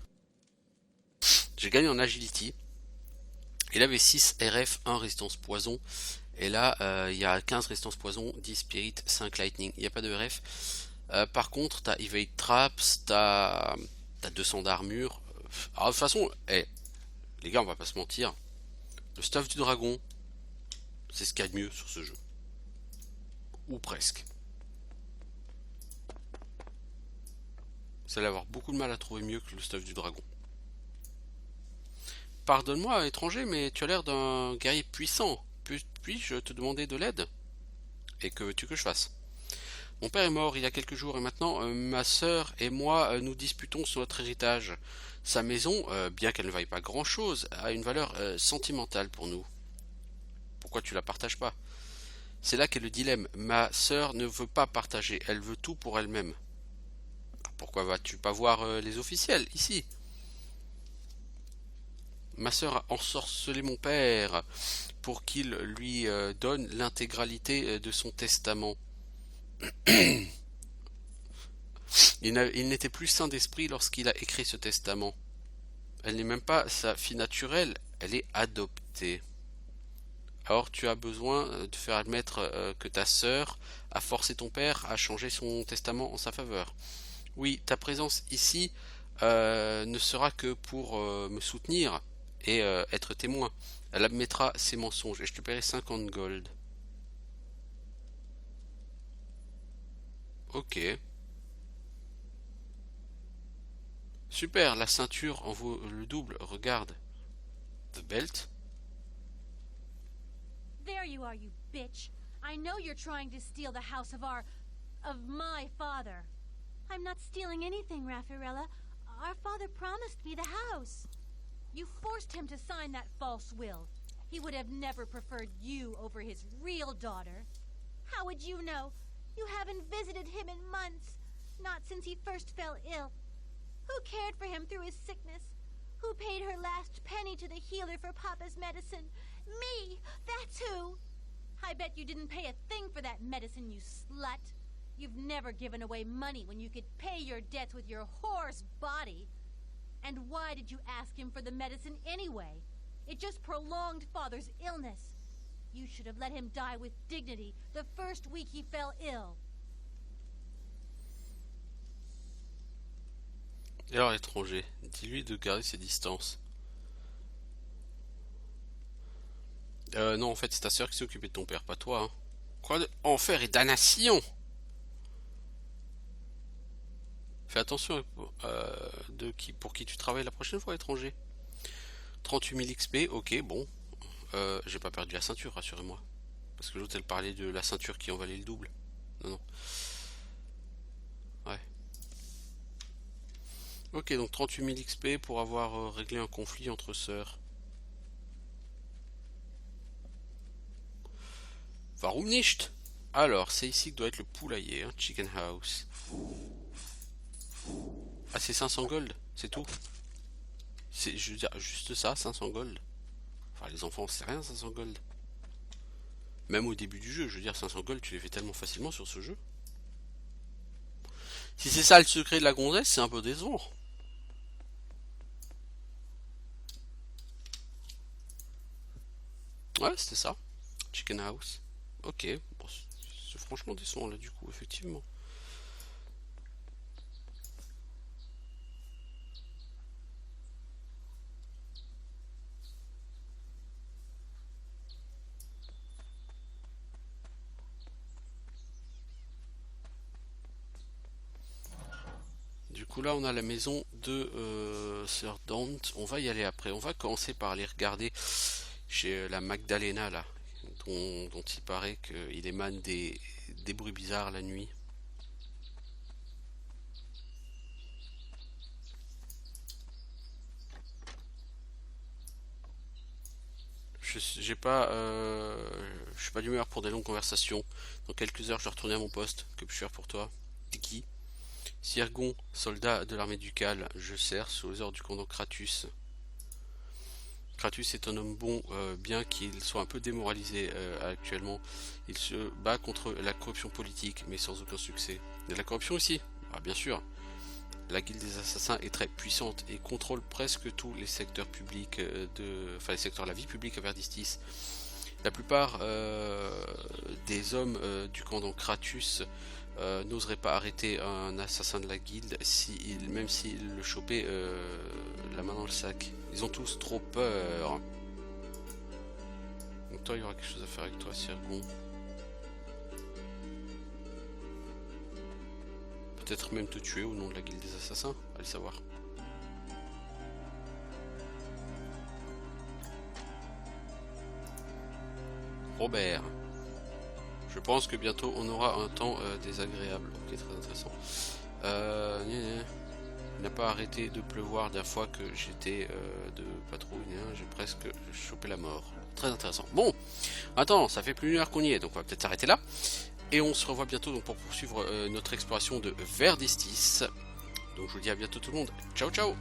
J'ai gagné en Agility. Il avait 6 RF, 1 résistance poison. Et là il y a 15 résistance poison, 10 Spirit, 5 Lightning. Il n'y a pas de RF. Par contre t'as Evade Traps, t'as 200 d'armure. Alors de toute façon, les gars on va pas se mentir. Le stuff du dragon, c'est ce qu'il y a de mieux sur ce jeu. Ou presque. Vous allez avoir beaucoup de mal à trouver mieux que le stuff du dragon. Pardonne-moi, étranger, mais tu as l'air d'un guerrier puissant. Puis-je te demander de l'aide? Et que veux-tu que je fasse? Mon père est mort il y a quelques jours et maintenant ma sœur et moi nous disputons sur notre héritage. Sa maison, bien qu'elle ne vaille pas grand-chose, a une valeur sentimentale pour nous. Pourquoi tu la partages pas? C'est là qu'est le dilemme. Ma sœur ne veut pas partager, elle veut tout pour elle-même. Pourquoi vas-tu pas voir les officiels ici? Ma sœur a ensorcelé mon père pour qu'il lui donne l'intégralité de son testament. Il n'était plus sain d'esprit lorsqu'il a écrit ce testament. Elle n'est même pas sa fille naturelle, elle est adoptée. Alors tu as besoin de faire admettre que ta sœur a forcé ton père à changer son testament en sa faveur. Oui, ta présence ici ne sera que pour me soutenir et être témoin. Elle admettra ses mensonges et je te paierai 50 gold. Ok. Super, la ceinture en vaut le double, regarde. The belt. There you are, you bitch. I know you're trying to steal the house of my father. I'm not stealing anything, Raffaella. Our father promised me the house. You forced him to sign that false will. He would have never preferred you over his real daughter. How would you know? You haven't visited him in months. Not since he first fell ill. Who cared for him through his sickness? Who paid her last penny to the healer for Papa's medicine? Me! That's who! I bet you didn't pay a thing for that medicine, you slut. You've never given away money when you could pay your debts with your whore's body. And why did you ask him for the medicine anyway? It just prolonged Father's illness. You should have let him die with dignity the first week he fell ill. Et alors étranger, dis-lui de garder ses distances. Non, en fait, c'est ta sœur qui s'est occupée de ton père, pas toi. Hein. Quoi de enfer et damnation! Fais attention pour qui tu travailles la prochaine fois, étranger. 38 000 XP, ok, bon. J'ai pas perdu la ceinture, rassurez-moi. Parce que l'autre, elle parlait de la ceinture qui en valait le double. Non, non. Ouais. Ok, donc 38 000 XP pour avoir réglé un conflit entre sœurs. Warum nicht? Alors, c'est ici que doit être le poulailler, hein, Chicken House. Ah, c'est 500 gold, c'est tout. C'est, je veux dire, juste ça, 500 gold. Enfin, les enfants, c'est rien, 500 gold. Même au début du jeu, je veux dire, 500 gold, tu les fais tellement facilement sur ce jeu. Si c'est ça le secret de la gonzesse, c'est un peu décevant. Ouais, c'était ça. Chicken House. Ok, bon, c'est franchement décevant là du coup, effectivement. Du coup là on a la maison de Sir Dante. On va y aller après. On va commencer par aller regarder chez la Magdalena là. Dont il paraît qu'il émane des des bruits bizarres la nuit. Je suis pas d'humeur pour des longues conversations. Dans quelques heures, je dois retourner à mon poste. Que puis-je faire pour toi? T'es qui? Sirgon, soldat de l'armée ducale. Je sers sous les ordres du commandant Kratus. Kratus est un homme bon, bien qu'il soit un peu démoralisé actuellement. Il se bat contre la corruption politique, mais sans aucun succès. Il y a de la corruption ici? Ah, bien sûr. La guilde des assassins est très puissante et contrôle presque tous les secteurs publics les secteurs de la vie publique à Verdistis. La plupart des hommes du commandant Kratus n'oseraient pas arrêter un assassin de la guilde même s'il le chopait la main dans le sac. Ils ont tous trop peur. Donc toi, il y aura quelque chose à faire avec toi, Sirgon. Peut-être même te tuer au nom de la guilde des assassins, allez savoir. Robert. Je pense que bientôt on aura un temps désagréable. Ok, très intéressant. Il n'a pas arrêté de pleuvoir la dernière fois que j'étais de patrouille. J'ai presque chopé la mort. Très intéressant. Bon, attends, ça fait plus d'une heure qu'on y est, donc on va peut-être s'arrêter là. Et on se revoit bientôt donc, pour poursuivre notre exploration de Verdistis. Donc je vous dis à bientôt tout le monde. Ciao ciao.